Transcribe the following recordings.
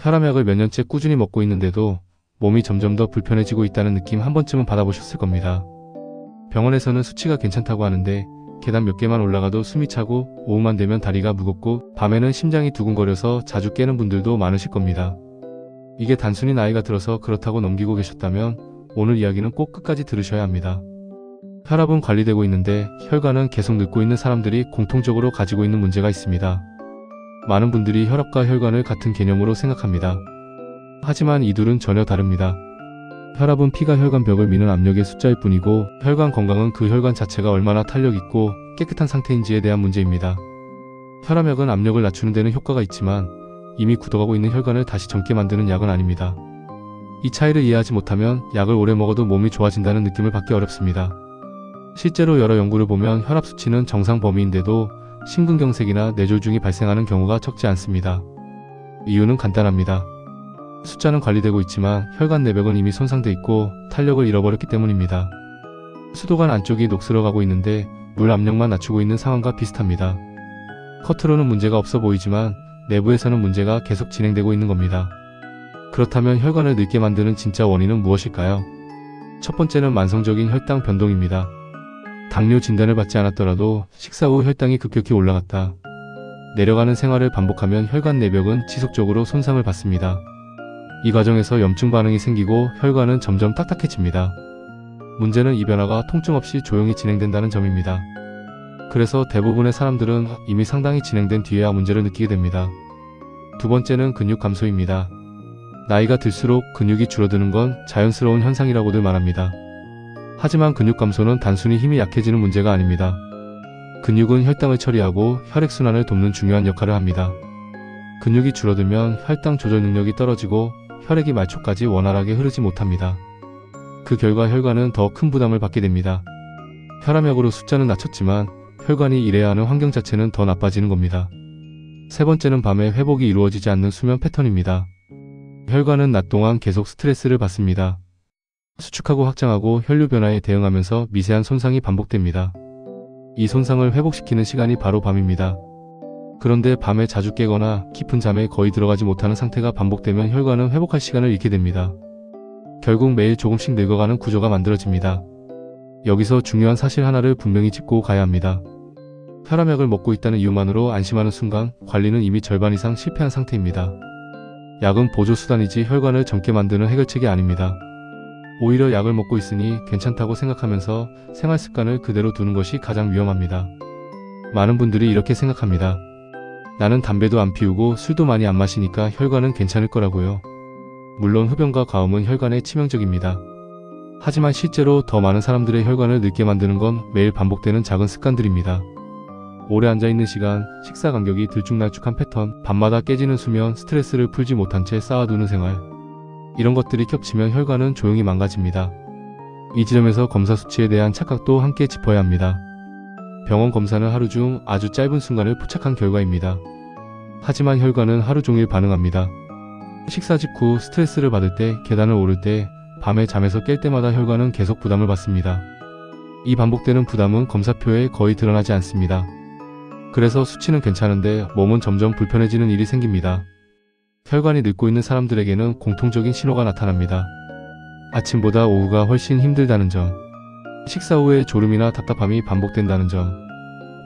혈압약을 몇 년째 꾸준히 먹고 있는데도 몸이 점점 더 불편해지고 있다는 느낌 한 번쯤은 받아보셨을 겁니다. 병원에서는 수치가 괜찮다고 하는데 계단 몇 개만 올라가도 숨이 차고 오후만 되면 다리가 무겁고 밤에는 심장이 두근거려서 자주 깨는 분들도 많으실 겁니다. 이게 단순히 나이가 들어서 그렇다고 넘기고 계셨다면 오늘 이야기는 꼭 끝까지 들으셔야 합니다. 혈압은 관리되고 있는데 혈관은 계속 늙고 있는 사람들이 공통적으로 가지고 있는 문제가 있습니다. 많은 분들이 혈압과 혈관을 같은 개념으로 생각합니다. 하지만 이 둘은 전혀 다릅니다. 혈압은 피가 혈관 벽을 미는 압력의 숫자일 뿐이고 혈관 건강은 그 혈관 자체가 얼마나 탄력 있고 깨끗한 상태인지에 대한 문제입니다. 혈압약은 압력을 낮추는 데는 효과가 있지만 이미 굳어가고 있는 혈관을 다시 젊게 만드는 약은 아닙니다. 이 차이를 이해하지 못하면 약을 오래 먹어도 몸이 좋아진다는 느낌을 받기 어렵습니다. 실제로 여러 연구를 보면 혈압 수치는 정상 범위인데도 심근경색이나 뇌졸중이 발생하는 경우가 적지 않습니다. 이유는 간단합니다. 숫자는 관리되고 있지만 혈관 내벽은 이미 손상돼 있고 탄력을 잃어버렸기 때문입니다. 수도관 안쪽이 녹슬어가고 있는데 물 압력만 낮추고 있는 상황과 비슷합니다. 겉으로는 문제가 없어 보이지만 내부에서는 문제가 계속 진행되고 있는 겁니다. 그렇다면 혈관을 늙게 만드는 진짜 원인은 무엇일까요? 첫 번째는 만성적인 혈당 변동입니다. 당뇨 진단을 받지 않았더라도 식사 후 혈당이 급격히 올라갔다 내려가는 생활을 반복하면 혈관 내벽은 지속적으로 손상을 받습니다. 이 과정에서 염증 반응이 생기고 혈관은 점점 딱딱해집니다. 문제는 이 변화가 통증 없이 조용히 진행된다는 점입니다. 그래서 대부분의 사람들은 이미 상당히 진행된 뒤에야 문제를 느끼게 됩니다. 두 번째는 근육 감소입니다. 나이가 들수록 근육이 줄어드는 건 자연스러운 현상이라고들 말합니다. 하지만 근육 감소는 단순히 힘이 약해지는 문제가 아닙니다. 근육은 혈당을 처리하고 혈액순환을 돕는 중요한 역할을 합니다. 근육이 줄어들면 혈당 조절 능력이 떨어지고 혈액이 말초까지 원활하게 흐르지 못합니다. 그 결과 혈관은 더 큰 부담을 받게 됩니다. 혈압약으로 숫자는 낮췄지만 혈관이 일해야 하는 환경 자체는 더 나빠지는 겁니다. 세 번째는 밤에 회복이 이루어지지 않는 수면 패턴입니다. 혈관은 낮 동안 계속 스트레스를 받습니다. 수축하고 확장하고 혈류 변화에 대응하면서 미세한 손상이 반복됩니다. 이 손상을 회복시키는 시간이 바로 밤입니다. 그런데 밤에 자주 깨거나 깊은 잠에 거의 들어가지 못하는 상태가 반복되면 혈관은 회복할 시간을 잃게 됩니다. 결국 매일 조금씩 늙어가는 구조가 만들어집니다. 여기서 중요한 사실 하나를 분명히 짚고 가야 합니다. 혈압약을 먹고 있다는 이유만으로 안심하는 순간 관리는 이미 절반 이상 실패한 상태입니다. 약은 보조수단이지 혈관을 젊게 만드는 해결책이 아닙니다. 오히려 약을 먹고 있으니 괜찮다고 생각하면서 생활 습관을 그대로 두는 것이 가장 위험합니다. 많은 분들이 이렇게 생각합니다. 나는 담배도 안 피우고 술도 많이 안 마시니까 혈관은 괜찮을 거라고요. 물론 흡연과 과음은 혈관에 치명적입니다. 하지만 실제로 더 많은 사람들의 혈관을 늙게 만드는 건 매일 반복되는 작은 습관들입니다. 오래 앉아있는 시간, 식사 간격이 들쭉날쭉한 패턴, 밤마다 깨지는 수면, 스트레스를 풀지 못한 채 쌓아두는 생활, 이런 것들이 겹치면 혈관은 조용히 망가집니다. 이 지점에서 검사 수치에 대한 착각도 함께 짚어야 합니다. 병원 검사는 하루 중 아주 짧은 순간을 포착한 결과입니다. 하지만 혈관은 하루 종일 반응합니다. 식사 직후 스트레스를 받을 때, 계단을 오를 때, 밤에 잠에서 깰 때마다 혈관은 계속 부담을 받습니다. 이 반복되는 부담은 검사표에 거의 드러나지 않습니다. 그래서 수치는 괜찮은데 몸은 점점 불편해지는 일이 생깁니다. 혈관이 늙고 있는 사람들에게는 공통적인 신호가 나타납니다. 아침보다 오후가 훨씬 힘들다는 점, 식사 후에 졸음이나 답답함이 반복된다는 점,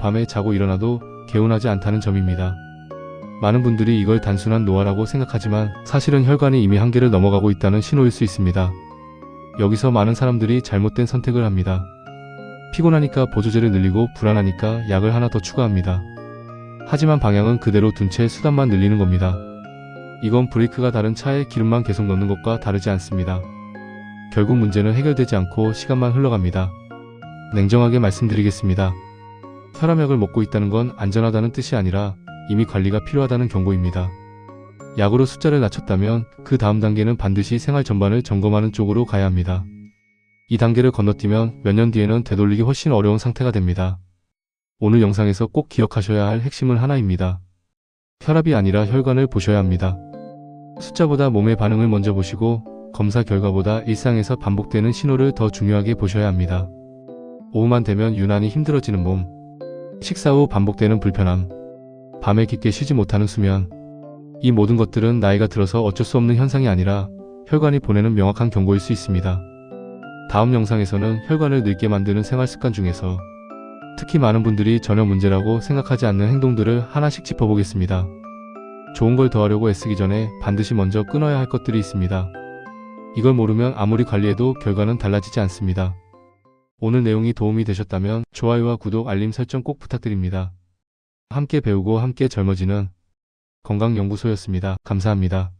밤에 자고 일어나도 개운하지 않다는 점입니다. 많은 분들이 이걸 단순한 노화라고 생각하지만 사실은 혈관이 이미 한계를 넘어가고 있다는 신호일 수 있습니다. 여기서 많은 사람들이 잘못된 선택을 합니다. 피곤하니까 보조제를 늘리고 불안하니까 약을 하나 더 추가합니다. 하지만 방향은 그대로 둔 채 수단만 늘리는 겁니다. 이건 브레이크가 다른 차에 기름만 계속 넣는 것과 다르지 않습니다. 결국 문제는 해결되지 않고 시간만 흘러갑니다. 냉정하게 말씀드리겠습니다. 혈압약을 먹고 있다는 건 안전하다는 뜻이 아니라 이미 관리가 필요하다는 경고입니다. 약으로 숫자를 낮췄다면 그 다음 단계는 반드시 생활 전반을 점검하는 쪽으로 가야 합니다. 이 단계를 건너뛰면 몇 년 뒤에는 되돌리기 훨씬 어려운 상태가 됩니다. 오늘 영상에서 꼭 기억하셔야 할 핵심은 하나입니다. 혈압이 아니라 혈관을 보셔야 합니다. 숫자보다 몸의 반응을 먼저 보시고 검사 결과보다 일상에서 반복되는 신호를 더 중요하게 보셔야 합니다. 오후만 되면 유난히 힘들어지는 몸, 식사 후 반복되는 불편함, 밤에 깊게 쉬지 못하는 수면, 이 모든 것들은 나이가 들어서 어쩔 수 없는 현상이 아니라 혈관이 보내는 명확한 경고일 수 있습니다. 다음 영상에서는 혈관을 늙게 만드는 생활 습관 중에서 특히 많은 분들이 전혀 문제라고 생각하지 않는 행동들을 하나씩 짚어보겠습니다. 좋은 걸 더하려고 애쓰기 전에 반드시 먼저 끊어야 할 것들이 있습니다. 이걸 모르면 아무리 관리해도 결과는 달라지지 않습니다. 오늘 내용이 도움이 되셨다면 좋아요와 구독, 알림 설정 꼭 부탁드립니다. 함께 배우고 함께 젊어지는 건강연구소였습니다. 감사합니다.